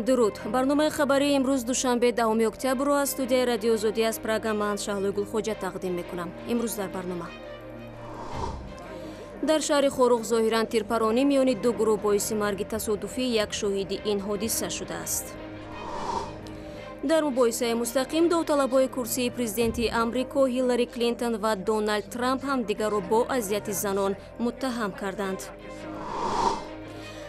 درود. برنامه خبری امروز دوشنبه 10 اکتبر رو از استودیوی رادیو زودی از پراگ من شهلوی گلخوجه تقدیم میکنم. امروز در برنامه در شهر خوروغ ظاهرا تیرپرانی میان دو گروه باعث مرگ تصادفی یک شاهد این حادثه شده است. در مباحثه مستقیم داوطلبای کرسی پرزیدنتی آمریکا هیلاری کلینتون و دونالد ترامپ هم دیگر را با اذیت زنان متهم کردند.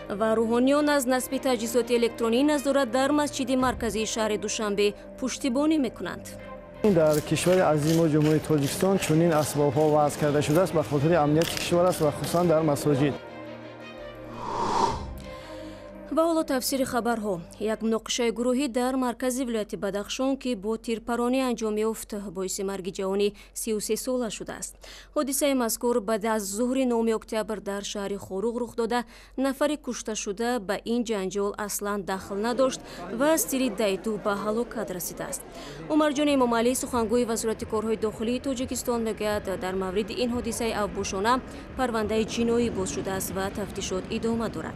و روحانیان از نصب تجهیزات الکترونی نظارت در مسجد مرکزی شهر دوشنبه پشتیبانی میکنند. در کشور عظیم و جمهوری تاجیکستان چنین اسباب‌ها وضع کرده شده است به خاطر امنیت کشور است و خصوصا در مساجد. و حالا تفسیر خبرها. یک مناقشه گروهی در مرکز ولایت بدخشان که با تیرپرانی انجام یافت باعث مرگ جوانی 33 ساله شده است. حادثه مذکور بعد از ظهر 9 اکتبر در شهر خوروغ رخ داده. نفر کشته شده به این جنجال اصلا دخل نداشت و از تیر دیدو به هلاکت رسیده است. عمر جان امام علی سخنگوی وزارت کارهای داخلی تاجیکستان میگوید در مورد این حادثه افبوشانه پرونده جنایی باز شده است و تفتیشات ادامه دارد.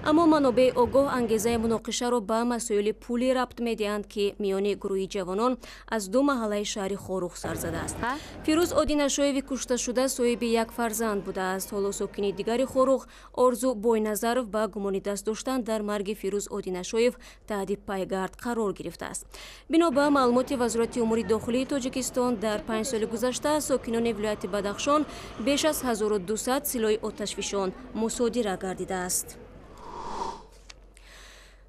اما منابع آگاه انگیزه مناقشه را به مسائل پولی ربط میدهند که میان گروه جوانان از دو محله شهر خوروغ سر زده است. فیروز آدینشایوی کشته شده صاحب یک فرزند بوده است. حالا ساکن دیگر خوروغ آرزو بوینظرف به گمان دست داشتن در مرگ فیروز آدینشایو تحت پیگرد قرار گرفته است. بنا به معلومات وزارت امور داخلی تاجیکستان در 5 سال گذشته ساکنان ولایت بدخشان بیش از 1200 سلاح آتشفشان مصادره گردیده است.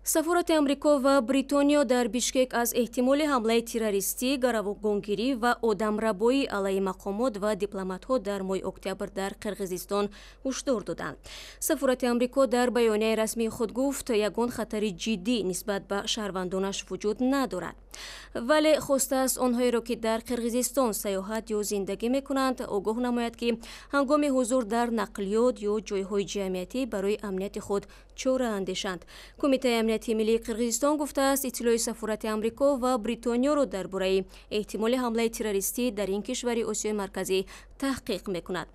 سفارت امریکا و بریتانیا در بیشکک از احتمال حمله تروریستی، گروگانگیری و آدمربایی علیه مقامات و دیپلمات‌ها در ماه اکتبر در قرقیزستان هشدار دادند. سفارت امریکا در بیانیه رسمی خود گفت یگان خطر جدی نسبت به شهروندانش وجود ندارد. ولی خواسته است آنهایی را که در قرقیزستان سیاحت یا زندگی می‌کنند آگاه نماید که هنگام حضور در نقلیات یا جایهای جمعیتی برای امنیت خود چاره اندیشند. کمیته امنیتی ملی قرقیزستان گفته است اطلاع سفارت امریکا و بریتانیا را درباره احتمال حمله تروریستی در این کشور آسیای مرکزی تحقیق می‌کند.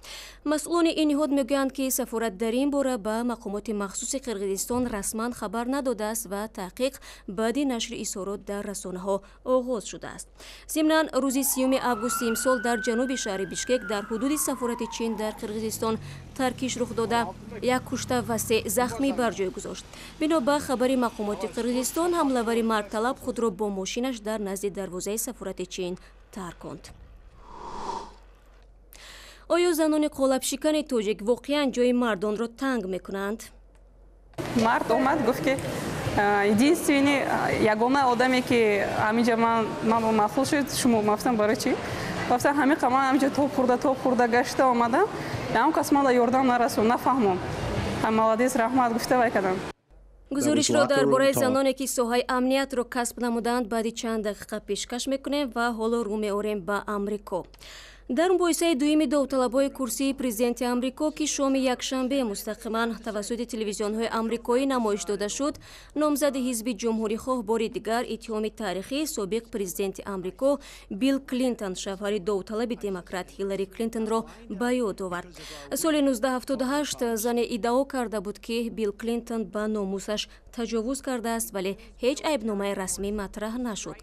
مسئولان این نهاد میگویند که سفارت در این باره به مقامات مخصوص قرقیزستان رسما خبر نداده است و تحقیق بعد نشر اظهارات در رسانه‌ها آغاز شده است. ضمناً روز 30 آگوست امسال در جنوب شهر بیشکک در حدود سفارت چین در قرقیزستان ترکیش رخ داده یک کشته و 3 زخمی بر جای گذاشت. بنا به خبر مقامات قرقیزستان حمله‌ور مرگ طلب خود را با ماشینش در نزد دروازه سفارت چین ترک کند. آیا زنان قالب شکن تاجیک واقعا جای مردان را تنگ میکنند؟ مرد اومد گفت که единственный یگانه آدمی که همینجا من مخصوص شد شما گفتم برای چی؟ گفتم همین قمان همینجا تو خورده گشته آمدم اون کس من یاردم نرسون نفهمم. مولادیس رحمت گفته وای کردم. گزارش را درباره زنانی که ساحه امنیت را کسب نمودند بعد چند دقیقه پیشکش میکنیم و حالا رو می‌آوریم به آمریکا. در مباحثه دویم داوطلبای کرسی پرزیدنت آمریکا که شام یکشنبه مستقیما توسط تلویزیون‌های آمریکایی نمایش داده شد، نامزد حزب جمهوری‌خواه بار دیگر اتهام تاریخی سابق پرزیدنت آمریکا بیل کلینتون شوهر داوطلب دموکرات هیلاری کلینتون را به یاد آورد. سال 1978 زن ادعا کرده بود که بیل کلینتون به ناموسش تجاوز کرده است ولی هیچ عیبنامه رسمی مطرح نشد.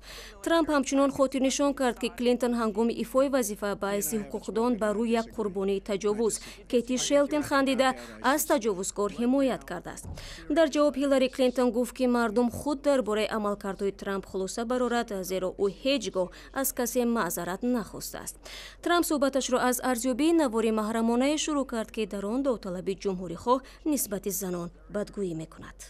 ترامپ همچنان خاطر نشان کرد که کلینتون هنگام ایفای وظیفه باعث حقوقدان بر روی یک قربانی تجاوز کیتی شلتون خندیده از تجاوزکار حمایت کرده است. در جواب هیلاری کلینتون گفت که مردم خود درباره عملکردهای ترامپ خلاصه برآورد زیرا او هیچگاه از کسی معذرت نخواسته است. ترامپ صحبتش را از ارزیابی نوار محرمانه شروع کرد که در آن داوطلب جمهوری‌خواه نسبت زنان بدگویی میکند.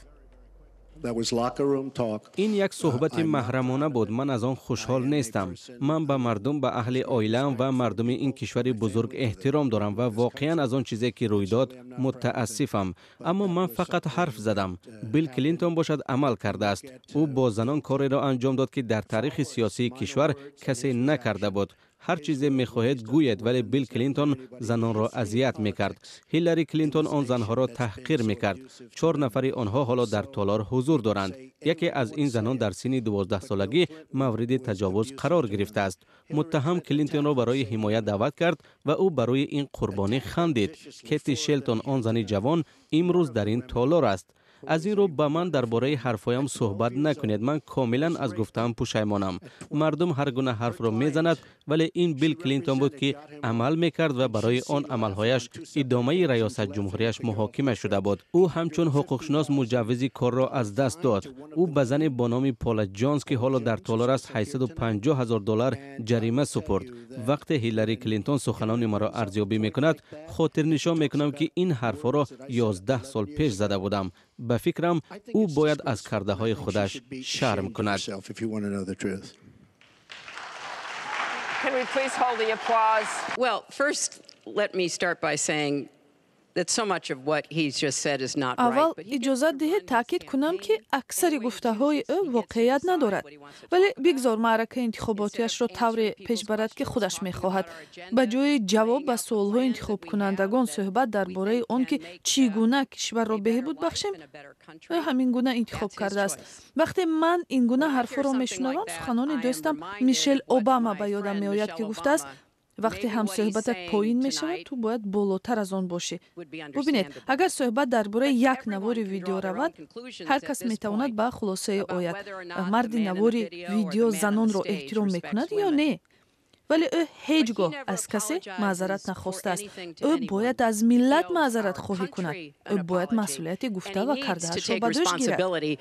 این یک صحبت محرمانه بود. من از آن خوشحال نیستم. من به مردم، به اهل عائله‌ام و مردم این کشور بزرگ احترام دارم و واقعا از آن چیزی که روی داد متاسفم. اما من فقط حرف زدم. بیل کلینتون باشد عمل کرده است. او با زنان کاری را انجام داد که در تاریخ سیاسی کشور کسی نکرده بود. هر چیزی میخواهید گوید ولی بیل کلینتون زنان را اذیت میکرد. هیلاری کلینتون آن زنها را تحقیر میکرد. 4 نفر آنها حالا در تالار حضور دارند. یکی از این زنان در سن 12 سالگی مورد تجاوز قرار گرفته است. متهم کلینتون را برای حمایت دعوت کرد و او برای این قربانی خندید. کیتی شلتون آن زن جوان امروز در این تالار است. از این رو به من درباره حرفایم صحبت نکنید. من کاملا از گفتم پشیمانم. مردم هر گونه حرف رو میزند، ولی این بیل کلینتون بود که عمل میکرد و برای آن عملهایش ادامه ریاست جمهوریش محاکمه شده بود. او همچون حقوقشناس مجوز کار را از دست داد. او به زن با نام پالا جانز که حالا در تالار است $850,000 جریمه سپرد. وقتی هیلاری کلینتون سخنان مرا ارزیابی میکند، خاطر نشان میکنم که این حرفا را 11 سال پیش زده بودم. به فکرم او باید از کرده های خودش شرم کند. Can we please hold the applause? Well, first, let me start by saying that so much of what he's just said is not right. اول اجازه دهید تاکید کنم که اکثر گفته‌های او واقعیت ندارد، ولی بگذار معرکه انتخاباتیش را طوری پیش برد که خودش می‌خواهد. به جای جواب به سوال‌های انتخاب کنندگان صحبت درباره آن که چگونه کشور را بهبود بخشیم، همین گونه انتخاب کرده است. وقتی من این گونه حرفا را میشنوم، سخنان دوستم میشل اوباما به یادم میآید که گفته است وقتی هم صحبتت پایین می شود تو باید بالاتر از آن باشی. ببینید، اگر صحبت درباره یک نوار ویدیو رود، هر کس می تواند به خلاصه آید مرد نوار ویدیو زنان را احترام می کند یا نه. ولی او هیچگاه از کسی معذرت نخواسته است. او باید از ملت معذرت خواهی کند. او باید مسئولیت گفته و کرده‌اش را به دوش گیرد.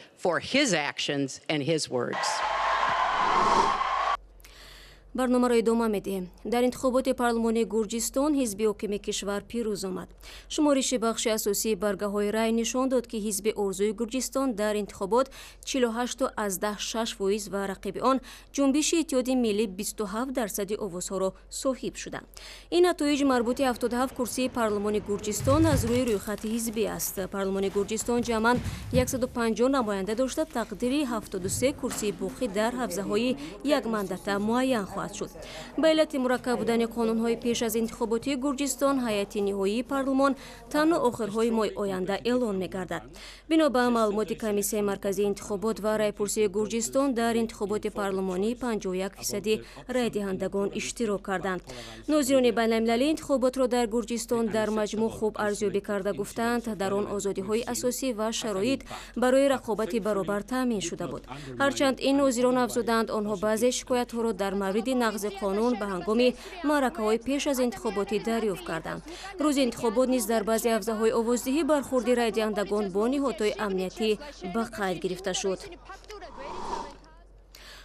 برنامه را ادامه میدیم. در انتخابات پارلمانی گرجستان حزب حاکم کشور پیروز آمد. شمارش بخش اساسی برگه‌های رای نشان داد که حزب ارزوی گرجستان در انتخابات 48.6% و رقیب آن جنبش اتحاد ملی 27% آوازها را صاحب شدند. این نتایج مربوط 77 کرسی پارلمان گرجستان از روی رویخط حزبی است. پارلمان گرجستان جمعاً 150 نماینده داشته، تقدیر 73 کرسی باقی در حوزه‌های یک مندته معین خواهد شد. به علت مرکب بودن قانون‌های پیش از انتخاباتی گرجستان، هیئت نهایی پارلمان تنها آخرهای ماه آینده اعلان می‌گردد. بنا به معلومات کمیسیون مرکزی انتخابات و رایپرسی گرجستان، در انتخابات پارلمانی 51% رای دهندگان اشتراک کردند. ناظران بین‌المللی انتخابات را در گرجستان در مجموع خوب ارزیابی کرده گفتند در آن آزادی‌های اساسی و شرایط برای رقابت برابر تامین شده بود. هرچند این ناظران افزودند آنها بعضی شکایت‌ها را در مورد نقض قانون به هنگام معرکه‌های پیش از انتخاباتی دریافت کردند. روز انتخابات نیز در بعضی حوزه‌های آوازدهی برخورد رای دهندگان با نهادهای امنیتی به قید گرفته شد.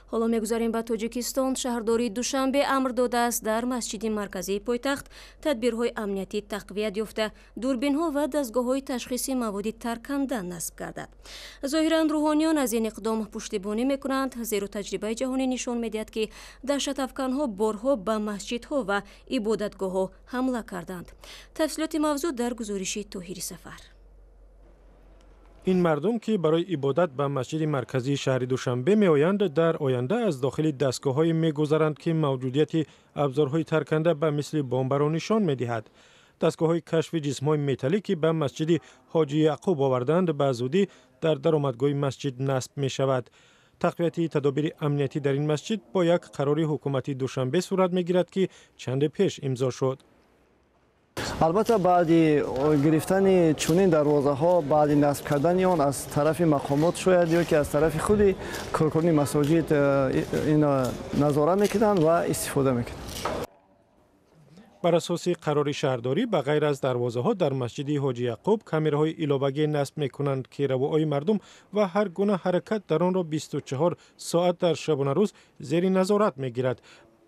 حالا می‌گذاریم به تاجیکستان. شهرداری دوشنبه امر داده است در مسجد مرکزی پایتخت تدبیرهای امنیتی تقویت یافته، دوربین‌ها و دستگاه‌های تشخیص مواد ترکننده نصب گردد. ظاهراً روحانیان از این اقدام پشتیبانی می‌کنند، زیرا تجربه جهانی نشان می‌دهد که دهشت‌افکن‌ها بارها به مسجدها و عبادتگاه‌ها حمله کردند. تفصیلات موضوع در گزارش طاهری سفر. این مردم که برای عبادت به مسجد مرکزی شهر دوشنبه می آیند، در آینده از داخل دستگاه‌های می گذرند که موجودیت ابزارهای ترکننده به مثل بمب را نشان می دهد. دستگاه‌های کشف جسم‌های متالی که به مسجد حاجی یعقوب آوردند به زودی در درآمدگاه مسجد نصب می شود. تقویت تدابیر امنیتی در این مسجد با یک قرار حکومتی دوشنبه صورت می گیرد که چند پیش امضا شد. البته بعد گرفتن چنین دروازه‌ها، بعد نصب کردن آن از طرف مقامات شاید یا که از طرف خود کارکنان مساجد این نظارت میکنند و استفاده میکنند. بر اساس قرار شهرداری به غیر از دروازه‌ها در مسجد حاجی یعقوب کامراهای ایلوبگی نصب میکنند که روای مردم و هر گونه حرکت در آن را 24 ساعت در شبانه روز زیر نظارت میگیرد.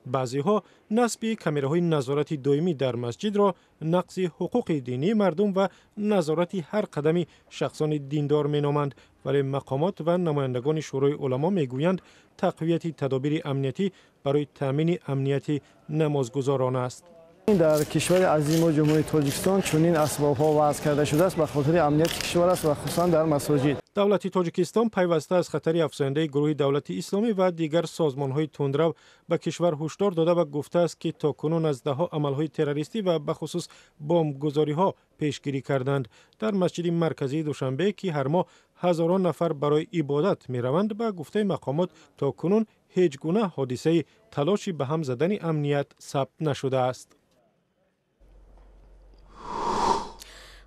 بعضی ها نصب کامراهای نظارت دائمی در مسجد را نقض حقوق دینی مردم و نظارت هر قدمی شخصان دیندار می نامند، ولی مقامات و نمایندگان شورای علما می گویند تقویت تدابیر امنیتی برای تامین امنیت نمازگزاران است. در کشور عظیم و جمهوری تاجیکستان چنین اسباب‌ها وضع کرده شده است به خاطر امنیت کشور است و خصوصا در مساجد. دولت تاجیکستان پیوسته از خطر افزاینده گروه دولت اسلامی و دیگر سازمان‌های تندرو به کشور هشدار داده و گفته است که تاکنون از ده‌ها عمل‌های تروریستی و به خصوص بمبگذاری‌ها پیشگیری کردند. در مسجد مرکزی دوشنبه که هر ماه هزاران نفر برای عبادت می‌روند، به گفته مقامات تاکنون هیچ گونه حادثه تلاشی به هم زدن امنیت ثبت نشده است.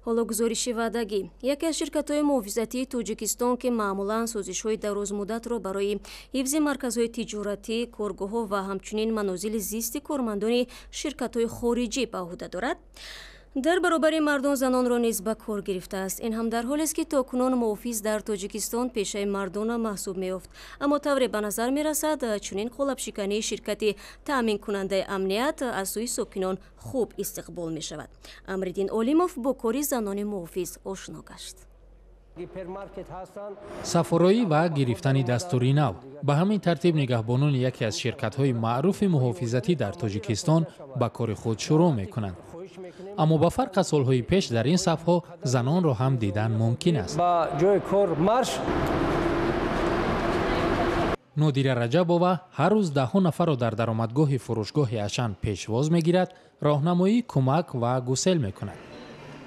ҳоло гузориши ваъдагӣ. яке аз ширкатҳои муҳофизатии Тоҷикистон ки маъмулан созишҳои дарозмуддатро барои ҳифзи марказҳои тиҷоратӣ, коргоҳҳо ва ҳамчунин манозили зисти кормандони ширкатҳои хориҷӣ ба уҳда дорад, дар баробари мардон занонро низ ба кор гирифтааст. ин ҳам дар ҳолест ки токунун муҳофиз дар Тоҷикистон пешаи мардона маҳсуб меёфт. аммо тавре ба назар мерасад чунин қолабшикании ширкати таъминкунандаи амният аз сӯи сокинон хуб истиқбол мешавад. Амриддин Олимов бо кори занони муҳофиз ошно гашт. сафароӣ ва гирифтани дастури нав ба ҳамин тартиб нигаҳбонони яке аз ширкатҳои маъруфи муҳофизатӣ дар Тоҷикистон ба кори худ шурӯъ мекунанд. аммо ба фарқ аз солҳои пеш дар ин сафҳо занонро ҳам дидан мумкин аст. ба ҷои кор марш. нодира раҷабова ҳар рӯз даҳҳо нафарро дар даромадгоҳи фурӯшгоҳи Ашан пешвоз мегирад, роҳнамоӣ, кӯмак ва гусел мекунад.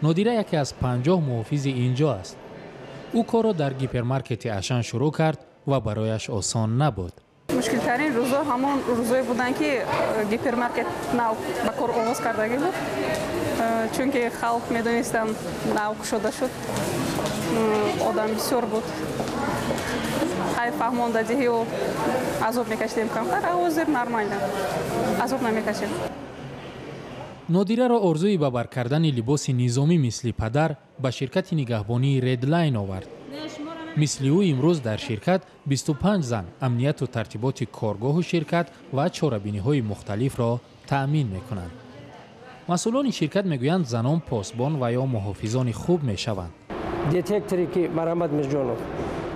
нодира яке аз 50 муҳофизи ин ҷо аст. ӯ корро дар гипермаркети Ашан шурӯъ кард ва барояш осон набуд. мушкилтарин рӯзҳо ҳамон рӯзҳое буданд ки гипермаркет нав ба кор оғоз кардагӣ буд, чунки халқ медонистанд нав кушода шуд, одам бисёр буд, ҳай фаҳмондадиҳиу азоб мекашидем камтар, ҳозир нормально азоб намекашем. нодираро орзуи ба бар кардани либоси низомӣ мисли падар ба ширкати нигаҳбонии Redline овард. мисли ӯ имрӯз дар ширкат 25 зан амнияту тартиботи коргоҳу ширкат ва чорабиниҳои мухталифро таъмин мекунанд. масъулони ширкат мегӯянд занон посбон ва ё муҳофизони хуб мешаванд. детекторе ки Марамад Мирҷонов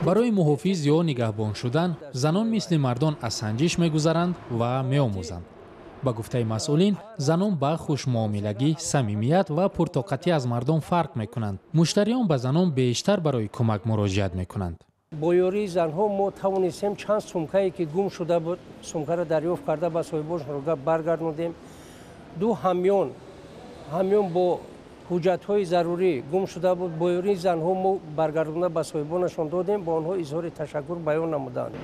барои муҳофиз ё нигаҳбон шудан занон мисли мардон аз санҷиш мегузаранд ва меомӯзанд. ба гуфтаи масъулин, занон ба хушмуомилагӣ, самимият ва пуртоқатӣ аз мардон фарқ мекунанд. муштариён ба занон бештар барои кӯмак муроҷиат мекунанд. бо ёрии занҳо мо тавонистем чанд сумкае ки гум шуда буд, сумкаро дарёфт карда ба соҳибонашонро баргардонем. ду ҳамён бо ҳуҷҷатҳои зарурӣ гум шуда буд, бо ёрии занҳо мо баргардонда ба соҳибонашон додем, бо онҳо изҳори ташаккур баён намуданд.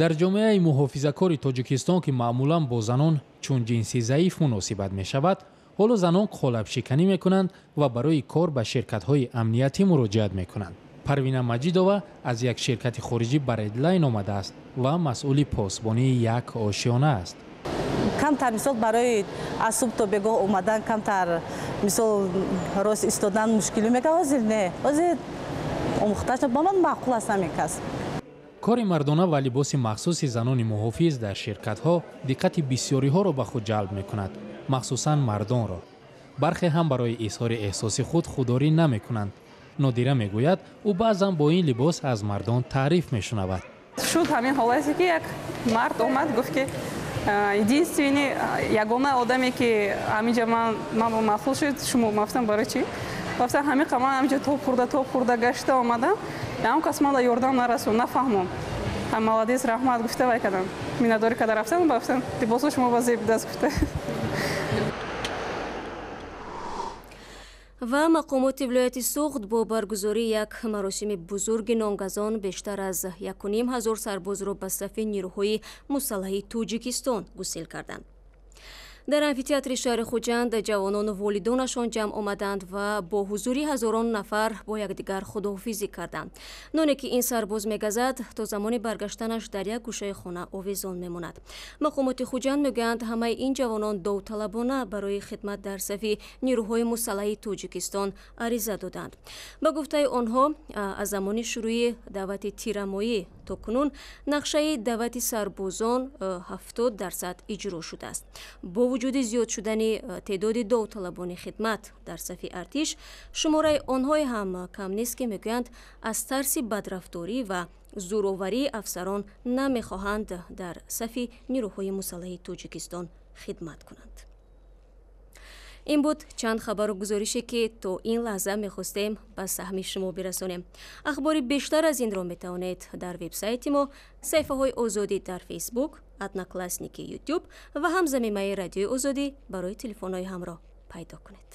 дар ҷомеаи муҳофизакори Тоҷикистон ки маъмулан бо занон чун ҷинси заиф муносибат мешавад, ҳоло занон қолабшиканӣ мекунанд ва барои кор ба ширкатҳои амниятӣ муроҷиат мекунанд. Парвина Маҷидова аз як ширкати хориҷӣ ба Redline омадааст ва масъули посбонии як ошёна аст. камтар мисол барои аз субҳ то бегоҳ омадан камтар мисол рост истодан мушкилӣ мекунад. ҳозир не, ҳозир омӯхта шуд, ба ман маъқул аст ҳамин кас. кори мардона ва либоси махсуси занони муҳофиз дар ширкатҳо диққати бисёриҳоро ба худ ҷалб мекунад, махсусан мардонро. бархе ҳам барои изҳори эҳсоси худ худдорӣ намекунанд. нодира мегӯяд ӯ баъзан бо ин либос аз мардон таъриф мешунавад. шуд ҳамин ҳолате ки як мард омад гуфт ки единственный ягона одаме ки ҳаминҷа ман маъқул шуд шумо. мафтам барои чӣ? гуфтам ҳамин қаман ҳаминҷа топ хӯрда гашта омадам, ягон кас ман ёрдам нарасуд, нафаҳмам. молодец, раҳмат гуфта вай кардам. миннатдорӣ карда рафтам, гуфтам либосо шумо ба зеб даст гуфта. ва мақомоти вилояти Суғд бо баргузории як маросими бузурги нонгазон бештар аз 1500 сарбозро ба сафи нирӯҳои мусаллаҳи Тоҷикистон гусел карданд. дар амфитеатри шаҳри Хуҷанд ҷавонону волидонашон ҷамъ омаданд ва бо ҳузури ҳазорон нафар бо якдигар худоҳофизӣ карданд. ноне ки ин сарбоз мегазад, то замони баргаштанаш дар як гӯшаи хона овезон мемонад. мақомоти Хуҷанд мегӯянд ҳамаи ин ҷавонон довталабона барои хидмат дар сафи нирӯҳои мусаллаҳи Тоҷикистон ариза доданд. ба гуфтаи онҳо, аз замони шурӯи давлати тирамоӣ то кунун нақшаи давлати сарбозон 70% иҷро шудааст. бо вуҷуди зиёд шудани теъдоди довталабони хидмат дар сафи артиш, шумораи онҳое ҳам кам нест ки мегӯянд аз тарси бадрафторӣ ва зӯроварии афсарон намехоҳанд дар сафи нирӯҳои мусаллаҳи Тоҷикистон хидмат кунанд. ин буд чанд хабару гузорише ки то ин лаҳза мехостем ба саҳми шумо бирасонем. ахбори бештар аз инро метавонед дар вебсайти мо, саҳифаҳои озодӣ дар фейсбук, одноклассники ютуб ва ҳамзамимаи радиои озодӣ барои телефонҳои ҳамроҳ пайдо кунед.